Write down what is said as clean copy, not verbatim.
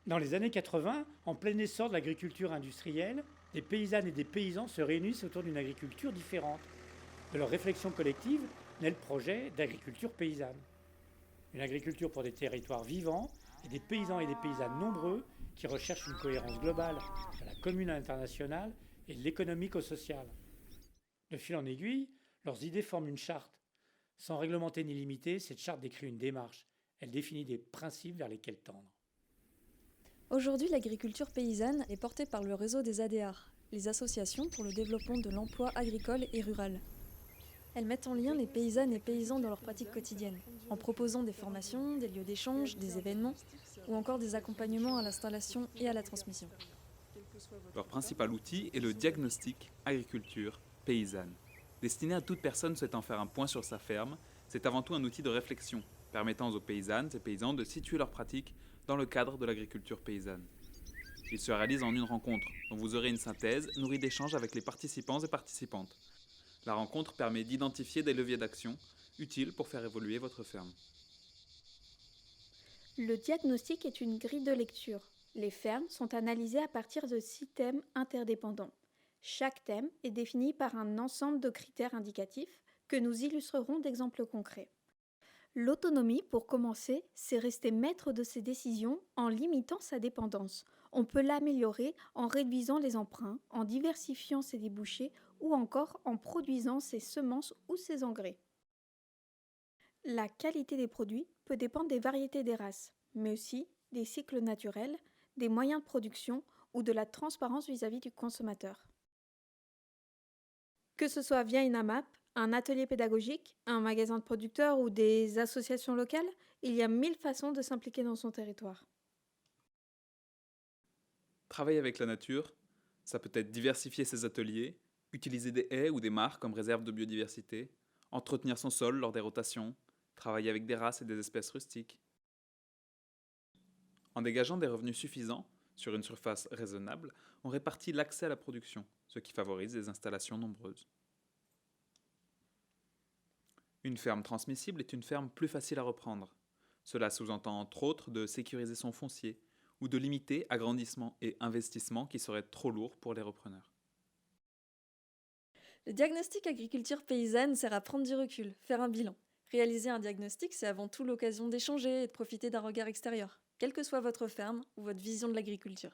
Dans les années 80, en plein essor de l'agriculture industrielle, des paysannes et des paysans se réunissent autour d'une agriculture différente. De leur réflexion collective naît le projet d'agriculture paysanne. Une agriculture pour des territoires vivants et des paysans et des paysannes nombreux qui recherchent une cohérence globale de la commune à l'international et de l'économique au social. De fil en aiguille, leurs idées forment une charte. Sans réglementer ni limiter, cette charte décrit une démarche. Elle définit des principes vers lesquels tendre. Aujourd'hui, l'agriculture paysanne est portée par le réseau des ADR, les associations pour le développement de l'emploi agricole et rural. Elles mettent en lien les paysannes et paysans dans leurs pratiques quotidiennes, en proposant des formations, des lieux d'échange, des événements, ou encore des accompagnements à l'installation et à la transmission. Leur principal outil est le diagnostic agriculture paysanne. Destiné à toute personne souhaitant faire un point sur sa ferme, c'est avant tout un outil de réflexion, permettant aux paysannes et paysans de situer leurs pratiques dans le cadre de l'agriculture paysanne. Il se réalise en une rencontre, dont vous aurez une synthèse nourrie d'échanges avec les participants et participantes. La rencontre permet d'identifier des leviers d'action utiles pour faire évoluer votre ferme. Le diagnostic est une grille de lecture. Les fermes sont analysées à partir de 6 thèmes interdépendants. Chaque thème est défini par un ensemble de critères indicatifs que nous illustrerons d'exemples concrets. L'autonomie, pour commencer, c'est rester maître de ses décisions en limitant sa dépendance. On peut l'améliorer en réduisant les emprunts, en diversifiant ses débouchés ou encore en produisant ses semences ou ses engrais. La qualité des produits peut dépendre des variétés des races, mais aussi des cycles naturels, des moyens de production ou de la transparence vis-à-vis du consommateur. Que ce soit via une AMAP, un atelier pédagogique, un magasin de producteurs ou des associations locales, il y a 1000 façons de s'impliquer dans son territoire. Travailler avec la nature, ça peut être diversifier ses ateliers, utiliser des haies ou des mares comme réserve de biodiversité, entretenir son sol lors des rotations, travailler avec des races et des espèces rustiques. En dégageant des revenus suffisants, sur une surface raisonnable, on répartit l'accès à la production, ce qui favorise des installations nombreuses. Une ferme transmissible est une ferme plus facile à reprendre. Cela sous-entend entre autres de sécuriser son foncier ou de limiter agrandissement et investissement qui seraient trop lourds pour les repreneurs. Le diagnostic agriculture paysanne sert à prendre du recul, faire un bilan. Réaliser un diagnostic, c'est avant tout l'occasion d'échanger et de profiter d'un regard extérieur, quelle que soit votre ferme ou votre vision de l'agriculture.